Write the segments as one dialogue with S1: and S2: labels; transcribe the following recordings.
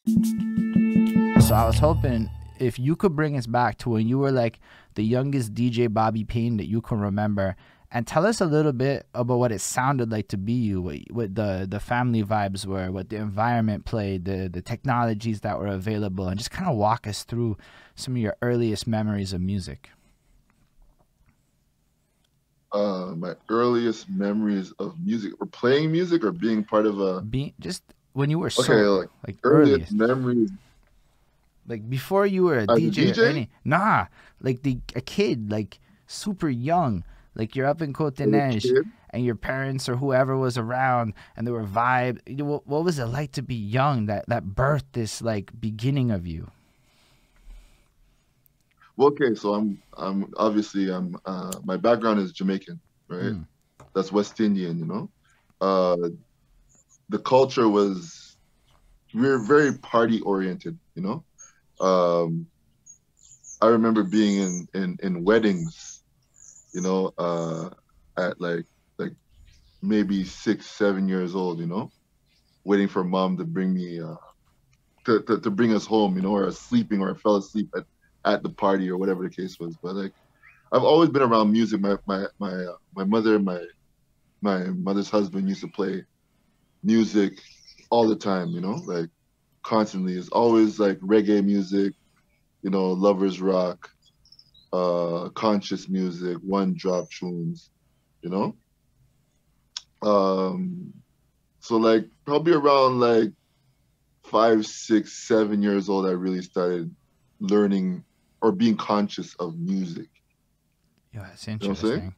S1: So I was hoping if you could bring us back to when you were like the youngest DJ Bobby Payne that you can remember, and tell us a little bit about what it sounded like to be you, what the family vibes were, what the environment played, the technologies that were available, and just kind of walk us through some of your earliest memories of music.
S2: My earliest memories of music, or playing music, or being part of a.
S1: Being just when you were
S2: Okay,
S1: so
S2: like
S1: like
S2: earliest
S1: earliest,
S2: memories
S1: like before you were a
S2: as a
S1: DJ or
S2: DJ.
S1: any, nah, like a kid, like super young, like you're up in Cote
S2: As a
S1: Neige
S2: kid.
S1: and your parents or whoever was around and they were vibe. What was it like to be young, that birthed this like beginning of you?
S2: Well, okay, so I'm obviously my background is Jamaican, right?
S1: Mm,
S2: That's West Indian, you know. Uh, the culture was we're very party oriented, you know. Um, I remember being in weddings, you know, at like maybe 6, 7 years old, you know, waiting for mom to bring me to bring us home, you know, or sleeping or I fell asleep at the party or whatever the case was. But like I've always been around music. My mother, my mother's husband used to play music all the time, you know, like constantly. It's always like reggae music, you know, lovers rock, conscious music, one drop tunes, you know. Um, so like probably around like 5, 6, 7 years old, I really started learning or being conscious of music.
S1: yeah, it's
S2: You know what I'm saying?
S1: interesting.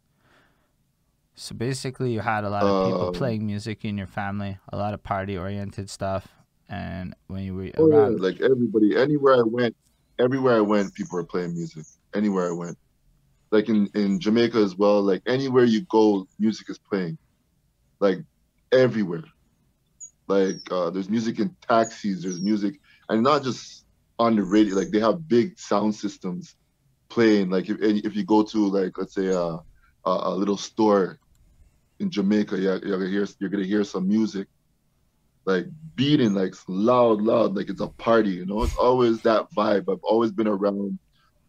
S1: So basically, you had a lot of people
S2: Um,
S1: playing music in your family, a lot of party oriented stuff, and when you were
S2: oh yeah,
S1: around,
S2: like everybody, everywhere I went, people were playing music. Anywhere I went, like in Jamaica as well, like anywhere you go, music is playing. Like everywhere. Like there's music in taxis, there's music, and not just on the radio. Like they have big sound systems playing. Like if you go to like let's say a little store in Jamaica, you're gonna hear some music like beating like loud, like it's a party. You know, it's always that vibe. I've always been around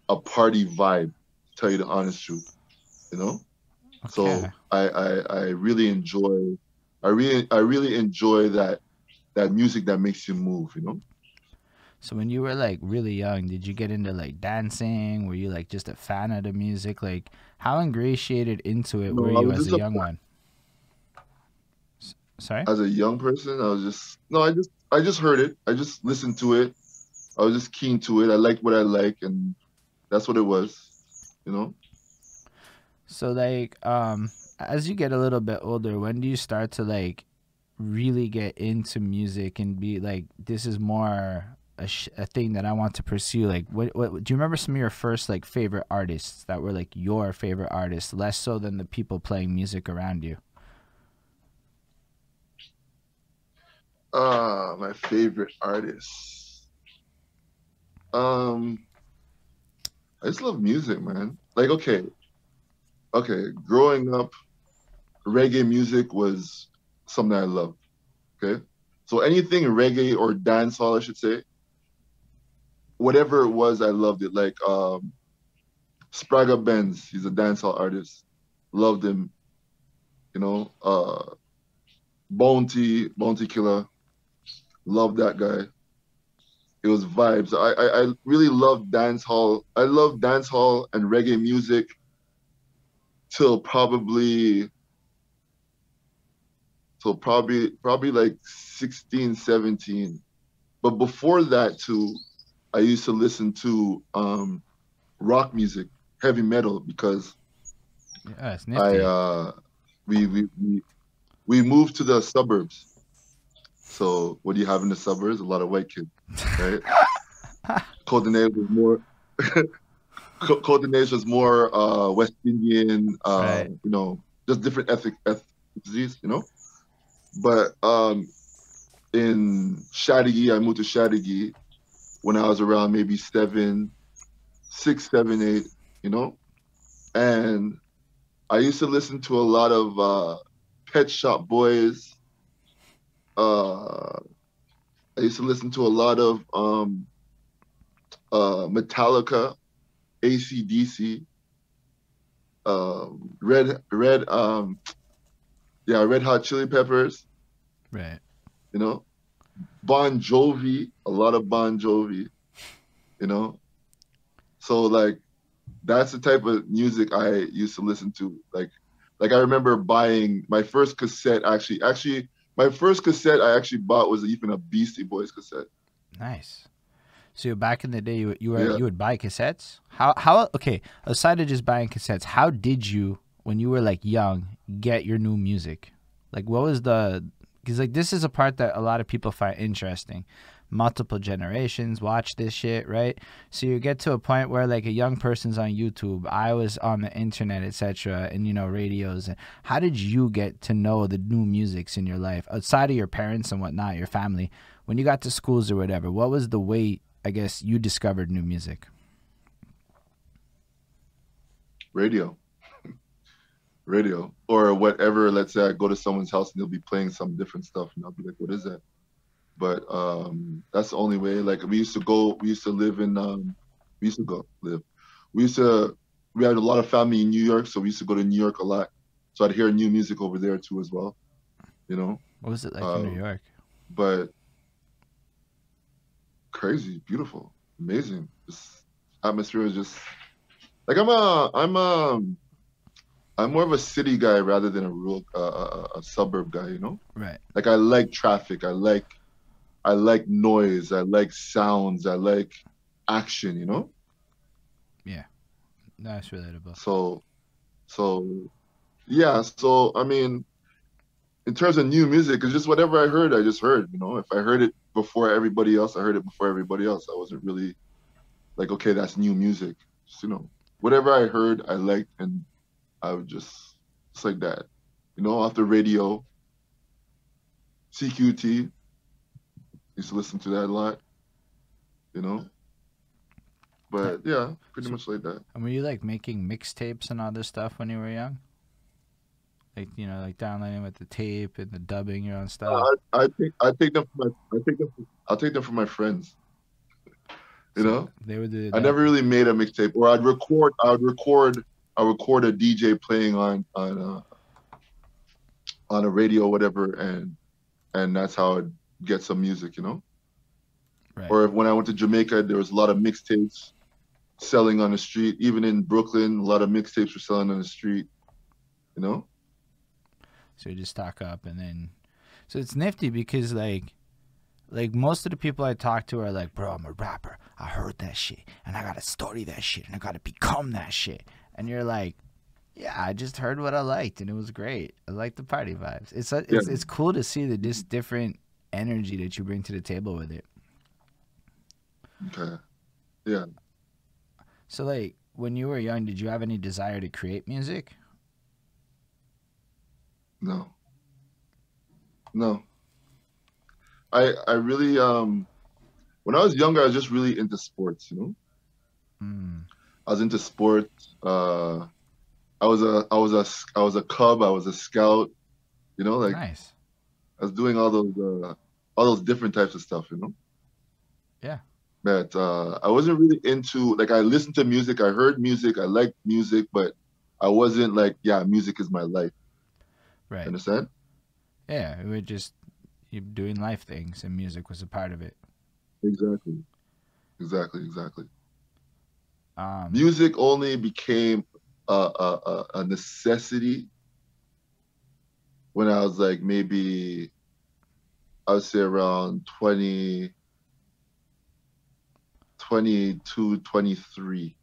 S2: a party vibe. To tell you the honest truth, you know.
S1: okay.
S2: So I really enjoy. I really enjoy that music that makes you move. You know.
S1: So when you were like really young, did you get into like dancing? Were you like just a fan of the music? Like how ingratiated into it were
S2: No, I
S1: you
S2: was
S1: as
S2: just
S1: a young one? Sorry?
S2: as a young person. I was just no. I just heard it. I just listened to it. I was just keen to it. I liked what I like, and that's what it was. You know.
S1: So like as you get a little bit older, when do you start to like really get into music and be like this is more a thing that I want to pursue? Like what do you remember some of your first like favorite artists that were like your favorite artists, less so than the people playing music around you?
S2: My favorite artists. Um, I just love music, man. Like, okay, growing up, reggae music was something I loved. Okay, so anything reggae or dancehall, I should say, whatever it was, I loved it. Like, Spraga Benz, he's a dancehall artist. Loved him. You know, Bounty Killer, loved that guy. It was vibes. I really love dancehall. I love dancehall and reggae music till probably like 16, 17. But before that too, I used to listen to rock music, heavy metal, because
S1: Yeah, it's
S2: I
S1: nifty.
S2: we we we, we moved to the suburbs. So what do you have in the suburbs? A lot of white kids, right? Coordinate was more Coordination was more West Indian,
S1: Right.
S2: you know, just different ethnicities, you know. But in Shadigi, I moved to Shadigi when I was around maybe 7, 6, 7, 8, you know. And I used to listen to a lot of Pet Shop Boys, uh, I used to listen to a lot of Metallica, AC/DC, Red Hot Chili Peppers,
S1: Right.
S2: you know, Bon Jovi, a lot of Bon Jovi, you know. So like that's the type of music I used to listen to. Like I remember buying my first cassette. Actually, my first cassette I actually bought was even a Beastie Boys cassette.
S1: Nice. So back in the day,
S2: Yeah,
S1: you would buy cassettes. How okay? Aside of just buying cassettes, how did you, when you were like young, get your new music? Like, what was the? Because like this is a part that a lot of people find interesting. Multiple generations watch this shit, right? So you get to a point where like a young person's on YouTube, I was on the internet, etc., and radios. And how did you get to know the new musics in your life outside of your parents and whatnot, your family? When you got to schools or whatever, what was the way, I guess, you discovered new music?
S2: radio, radio, or whatever. Let's say I go to someone's house and they'll be playing some different stuff, and I'll be like, "What is that?" But that's the only way. Like we used to live in, we used to go live. We used to, we had a lot of family in New York, so we used to go to New York a lot. So I'd hear new music over there too as well, you know.
S1: What was it like in
S2: Uh,
S1: New York?
S2: but crazy, beautiful, amazing. This atmosphere is just like I'm more of a city guy rather than a rural a suburb guy, you know.
S1: Right.
S2: Like I like traffic, I like noise, I like sounds, I like action, you know.
S1: Yeah. That's relatable.
S2: So so yeah, so I mean, in terms of new music, it's just whatever I heard, I just heard, you know. If I heard it before everybody else, I heard it before everybody else. I wasn't really like, okay, that's new music. Just, you know, whatever I heard, I liked, and I would just like that, you know. Off the radio, CQT, used to listen to that a lot, you know.
S1: That,
S2: But yeah, pretty
S1: so,
S2: much like that.
S1: and were you like making mixtapes and all this stuff when you were young? Like, like downloading with the tape and the dubbing your own stuff?
S2: I take them from I'll take them from my friends, you
S1: So
S2: know.
S1: they would do
S2: I
S1: that.
S2: never really made a mixtape, or I record a DJ playing on a radio or whatever, and that's how I'd get some music, you know.
S1: Right.
S2: Or if, when I went to Jamaica, there was a lot of mixtapes selling on the street. Even in Brooklyn, a lot of mixtapes were selling on the street, you know.
S1: So you just stock up and then. So it's nifty because like most of the people I talk to are like, bro, I'm a rapper. I heard that shit and I gotta study that shit and I gotta become that shit. And you're like, yeah, I just heard what I liked and it was great. I like the party vibes.
S2: Yeah.
S1: It's cool to see the just different energy that you bring to the table with it.
S2: Okay. Yeah.
S1: So like when you were young, did you have any desire to create music?
S2: No. No. I really when I was younger, I was just really into sports, you know.
S1: Mm,
S2: I was into sports. I was a cub. I was a scout. You know, like
S1: nice.
S2: I was doing all those different types of stuff. You know,
S1: Yeah.
S2: but I wasn't really into like I listened to music. I heard music. I liked music, but I wasn't like, yeah, music is my life.
S1: Right.
S2: Understand?
S1: Yeah. It would just you doing life things and music was a part of it.
S2: Exactly. Exactly. Exactly.
S1: Um.
S2: Music only became a necessity when I was like maybe I would say around 22, 23.